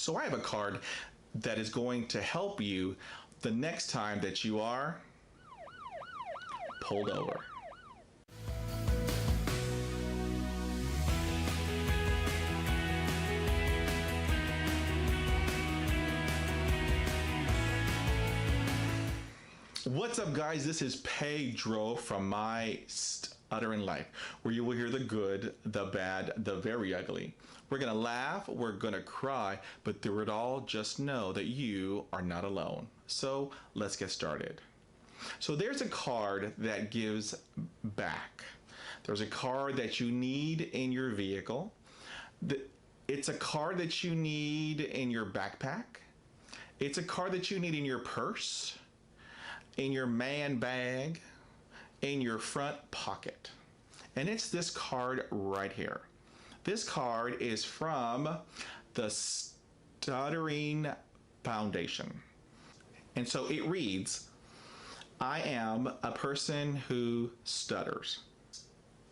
So I have a card that is going to help you the next time that you are pulled over. What's up, guys? This is Pedro from my Stuttering Life, where you will hear the good, the bad, the very ugly. We're gonna laugh, we're gonna cry, but through it all, just know that you are not alone. So let's get started. So there's a card that gives back. There's a card that you need in your vehicle. It's a card that you need in your backpack. It's a card that you need in your purse, in your man bag, in your front pocket. And it's this card right here. This card is from the Stuttering Foundation. And so it reads, I am a person who stutters.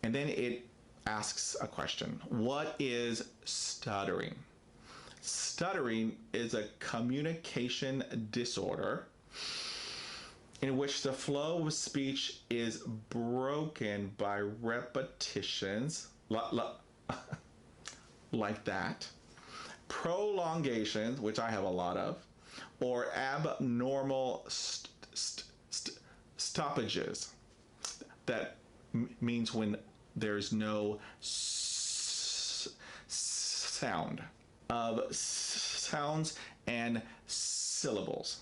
And then it asks a question. What is stuttering? Stuttering is a communication disorder in which the flow of speech is broken by repetitions, like that, prolongations, which I have a lot of, or abnormal stoppages. That means when there's no sound of sounds and syllables.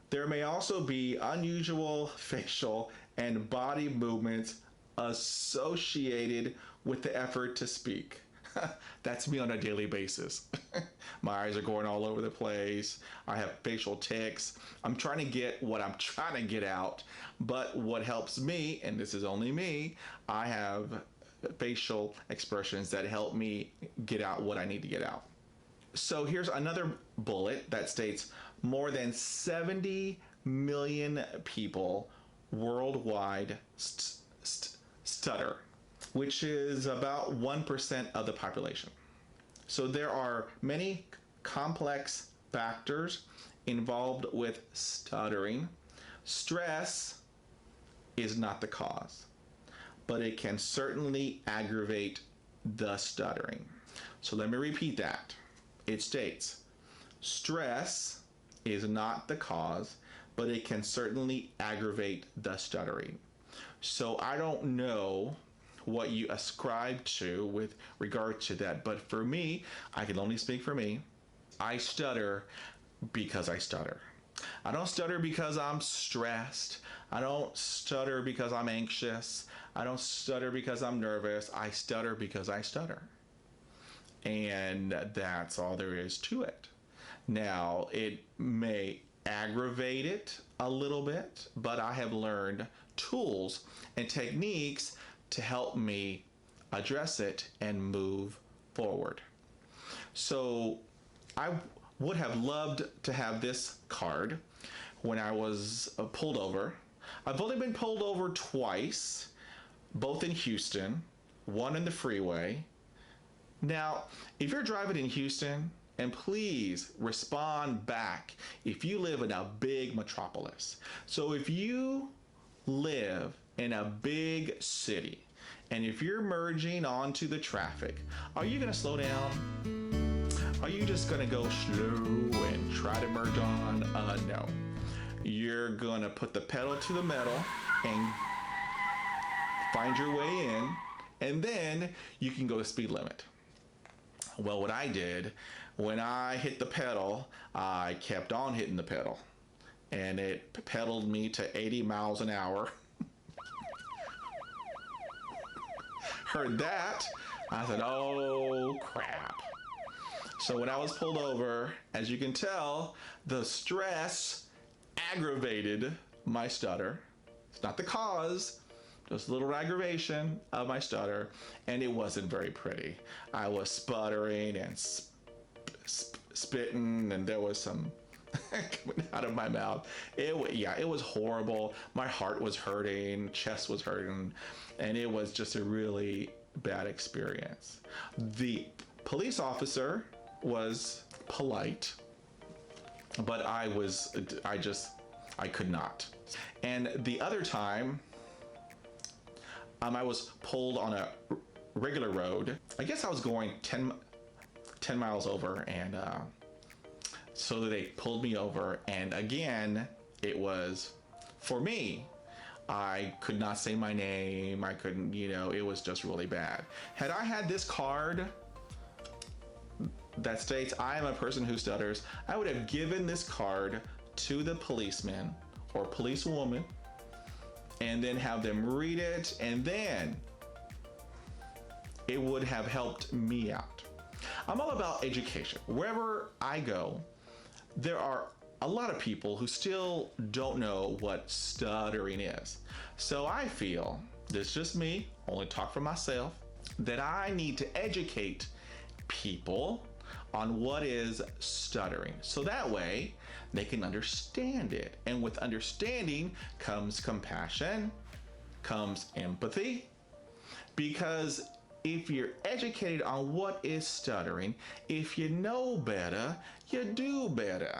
There may also be unusual facial and body movements associated with the effort to speak. That's me on a daily basis. My eyes are going all over the place. I have facial tics. I'm trying to get what I'm trying to get out, but what helps me, and this is only me, I have facial expressions that help me get out what I need to get out. So here's another bullet that states more than 70 million people worldwide stutter, which is about 1% of the population. So there are many complex factors involved with stuttering. Stress is not the cause, but it can certainly aggravate the stuttering. So let me repeat that. It states, stress is not the cause, but it can certainly aggravate the stuttering. So I don't know what you ascribe to with regard to that, but for me, I can only speak for me. I stutter because I stutter. I don't stutter because I'm stressed. I don't stutter because I'm anxious. I don't stutter because I'm nervous. I stutter because I stutter. And that's all there is to it. Now, it may aggravate it a little bit, but I have learned tools and techniques to help me address it and move forward. So I would have loved to have this card when I was pulled over. I've only been pulled over twice, both in Houston, one in the freeway. Now, if you're driving in Houston, and please respond back if you live in a big metropolis. So if you live in a big city, and if you're merging onto the traffic, are you gonna slow down? Are you just gonna go slow and try to merge on? No. You're gonna put the pedal to the metal and find your way in, and then you can go the speed limit. Well, what I did, when I hit the pedal, I kept on hitting the pedal. And it pedaled me to 80 miles an hour. Heard that, I said, oh crap. So when I was pulled over, as you can tell, the stress aggravated my stutter. It's not the cause, just a little aggravation of my stutter, and it wasn't very pretty. I was sputtering and spitting, and there was some coming out of my mouth. It was horrible. My heart was hurting, chest was hurting, and it was just a really bad experience. The police officer was polite, but I could not. And the other time, I was pulled on a regular road. I guess I was going 10 miles over, and so they pulled me over. And again, it was, for me, I could not say my name. I couldn't, it was just really bad. Had I had this card that states I am a person who stutters, I would have given this card to the policeman or policewoman and then have them read it, and then it would have helped me out. I'm all about education. Wherever I go, there are a lot of people who still don't know what stuttering is. So I feel, this is just me, only talk for myself, that I need to educate people on what is stuttering. So that way they can understand it. And with understanding comes compassion, comes empathy. Because if you're educated on what is stuttering, if you know better, you do better.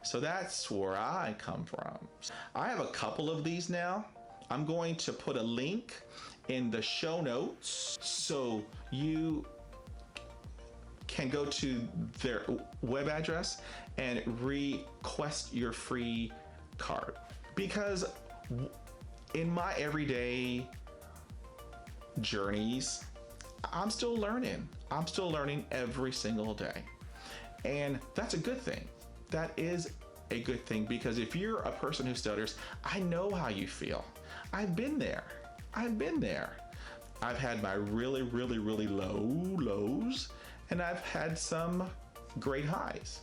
So that's where I come from. I have a couple of these now. I'm going to put a link in the show notes so you can go to their web address and request your free card. Because in my everyday journeys, I'm still learning. I'm still learning every single day. And that's a good thing. That is a good thing, because if you're a person who stutters, I know how you feel. I've been there. I've had my really, really, really low lows, and I've had some great highs.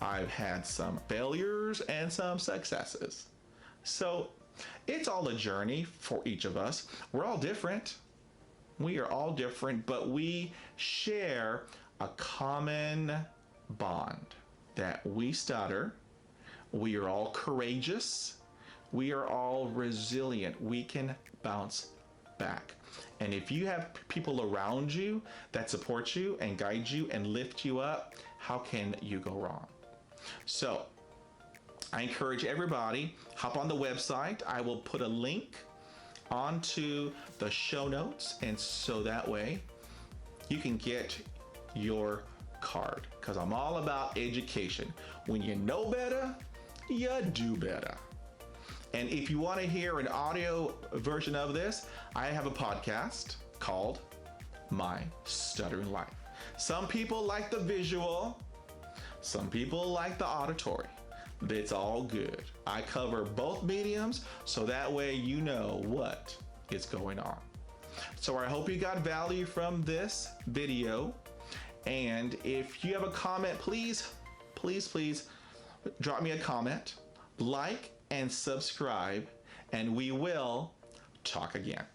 I've had some failures and some successes. So it's all a journey for each of us. We're all different. We are all different, but we share a common bond that we stutter. We are all courageous. We are all resilient. We can bounce back. And if you have people around you that support you and guide you and lift you up, how can you go wrong? So I encourage everybody, hop on the website. I will put a link onto the show notes, and so that way you can get your card, because I'm all about education. When you know better, you do better. And if you want to hear an audio version of this, I have a podcast called My Stuttering Life. Some people like the visual, some people like the auditory. It's all good. I cover both mediums, so that way you know what is going on. So I hope you got value from this video. And if you have a comment, please drop me a comment, like and subscribe, and we will talk again.